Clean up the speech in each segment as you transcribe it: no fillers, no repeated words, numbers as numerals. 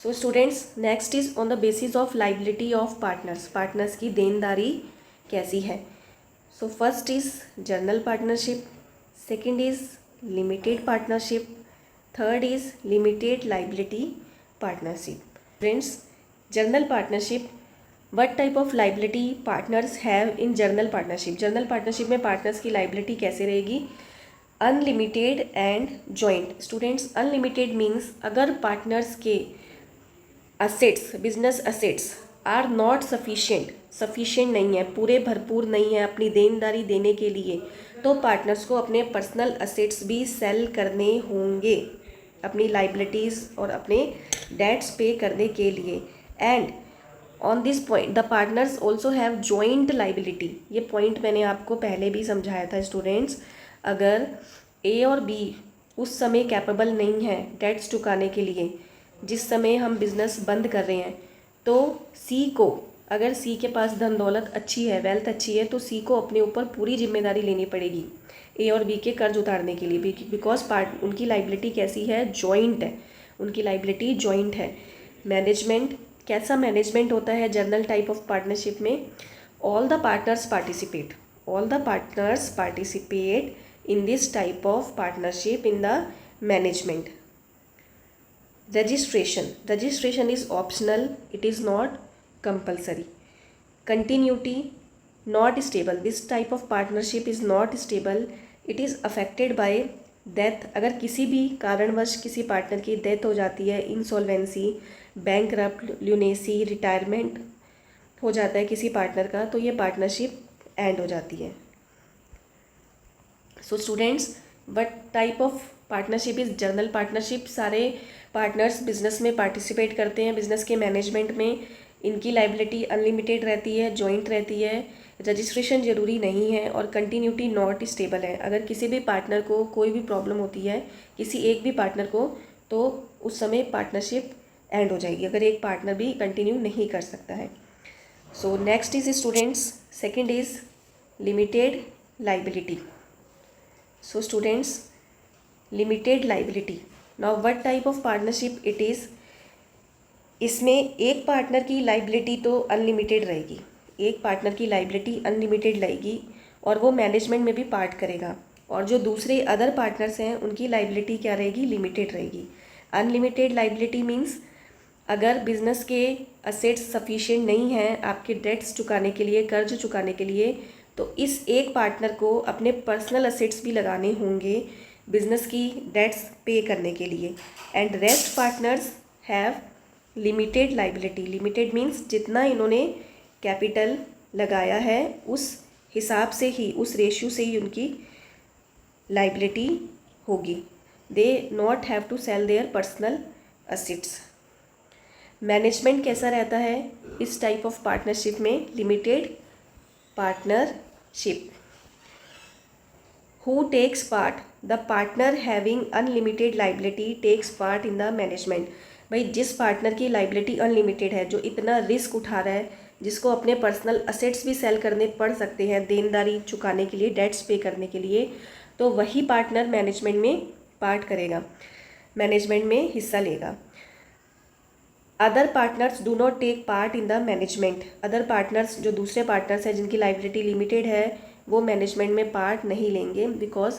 So students, next is on the basis of liability of partners. Partners की देनदारी कैसी है। So first is general partnership, second is limited partnership, third is limited liability partnership. Friends, general partnership, what type of liability partners have in general partnership. General partnership में partners की liability कैसे रहेगी। Unlimited and joint. Students, unlimited means अगर partners के assets, business assets are not sufficient नहीं है, पूरे भरपूर नहीं है अपनी देनदारी देने के लिए, तो पार्टनर्स को अपने पर्सनल असेट्स भी सेल करने होंगे अपनी लाइबिलिटीज़ और अपने डेट्स पे करने के लिए। And on this point the partners also have joint liability. ये पॉइंट मैंने आपको पहले भी समझाया था स्टूडेंट्स। अगर ए और बी उस समय कैपेबल नहीं है डेट्स चुकाने के लिए, जिस समय हम बिज़नेस बंद कर रहे हैं, तो सी को, अगर सी के पास धन दौलत अच्छी है, वेल्थ अच्छी है, तो सी को अपने ऊपर पूरी जिम्मेदारी लेनी पड़ेगी ए और बी के कर्ज उतारने के लिए। बिकॉज उनकी लाइबिलिटी कैसी है, जॉइंट है, उनकी लाइबिलिटी जॉइंट है। मैनेजमेंट, कैसा मैनेजमेंट होता है जर्नल टाइप ऑफ पार्टनरशिप में। All the partners participate in this type of partnership in the management. Registration is optional, it is not compulsory. Continuity, not stable. This type of partnership is not stable, it is affected by death. अगर किसी भी कारणवश किसी partner की death हो जाती है, insolvency, bankrupt, lunacy, retirement हो जाता है किसी पार्टनर का, तो ये पार्टनरशिप एंड हो जाती है। So students, what type of partnership is general partnership. सारे पार्टनर्स बिजनेस में पार्टिसिपेट करते हैं, बिजनेस के मैनेजमेंट में। इनकी लाइबिलिटी अनलिमिटेड रहती है, जॉइंट रहती है, रजिस्ट्रेशन ज़रूरी नहीं है और कंटिन्यूटी नॉट स्टेबल है। अगर किसी भी पार्टनर को कोई भी प्रॉब्लम होती है, किसी एक भी पार्टनर को, तो उस समय पार्टनरशिप एंड हो जाएगी, अगर एक पार्टनर भी कंटिन्यू नहीं कर सकता है। So next is students, second is limited liability. So students, limited liability, now what type of partnership it is. इसमें एक पार्टनर की लाइबिलिटी तो अनलिमिटेड रहेगी, एक पार्टनर की लाइबिलिटी अनलिमिटेड रहेगी और वो मैनेजमेंट में भी पार्ट करेगा, और जो दूसरे अदर पार्टनर्स हैं उनकी लाइबिलिटी क्या रहेगी, लिमिटेड रहेगी। अनलिमिटेड लाइबिलिटी मीन्स अगर बिजनेस के असेट्स सफिशिएंट नहीं हैं आपके डेट्स चुकाने के लिए, कर्ज चुकाने के लिए, तो इस एक पार्टनर को अपने पर्सनल असेट्स भी लगाने होंगे बिजनेस की डेट्स पे करने के लिए। And rest partners have limited liability. Limited means जितना इन्होंने कैपिटल लगाया है उस हिसाब से ही, उस रेशियो से ही उनकी लाइबिलिटी होगी। They not have to sell their personal assets. Management कैसा रहता है इस टाइप ऑफ पार्टनरशिप में, limited partnership. Who takes part? The partner having unlimited liability takes part in the management. भाई जिस पार्टनर की लाइबिलिटी अनलिमिटेड है, जो इतना रिस्क उठा रहा है, जिसको अपने पर्सनल असेट्स भी सेल करने पड़ सकते हैं देनदारी चुकाने के लिए, डेट्स पे करने के लिए, तो वही पार्टनर मैनेजमेंट में पार्ट करेगा, मैनेजमेंट में हिस्सा लेगा। Other partners do not take part in the management. Other partners, जो दूसरे पार्टनर्स हैं जिनकी लाइबिलिटी लिमिटेड है, वो मैनेजमेंट में पार्ट नहीं लेंगे। Because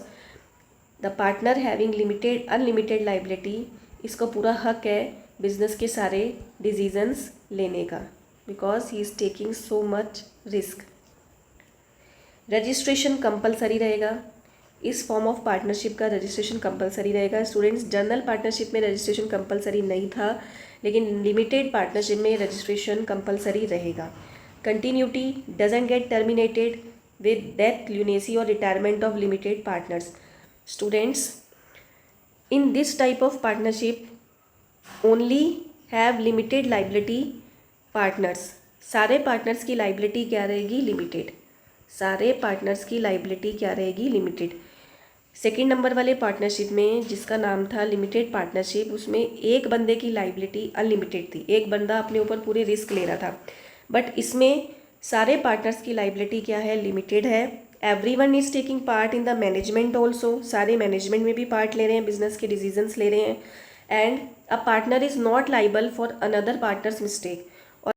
the partner having limited unlimited liability, इसको पूरा हक है बिजनेस के सारे डिसीजंस लेने का, because he is taking so much risk. Registration compulsory रहेगा, इस फॉर्म ऑफ पार्टनरशिप का रजिस्ट्रेशन कंपलसरी रहेगा। स्टूडेंट्स, जनरल पार्टनरशिप में रजिस्ट्रेशन कंपलसरी नहीं था, लेकिन लिमिटेड पार्टनरशिप में रजिस्ट्रेशन कंपलसरी रहेगा। Continuity doesn't get terminated with death, lunacy or retirement of limited partners. Students, in this type of partnership only have limited liability partners. सारे partners की liability क्या रहेगी, limited. सारे पार्टनर्स की liability क्या रहेगी, लिमिटेड। सेकेंड नंबर वाले partnership में जिसका नाम था लिमिटेड पार्टनरशिप, उसमें एक बंदे की लाइबिलिटी अनलिमिटेड थी, एक बंदा अपने ऊपर पूरे रिस्क ले रहा था। बट इसमें सारे पार्टनर्स की लाइबिलिटी क्या है, लिमिटेड है। Everyone is taking part in the management also, सारे मैनेजमेंट में भी पार्ट ले रहे हैं, बिजनेस के डिसीजंस ले रहे हैं। And a partner is not liable for another partners mistake.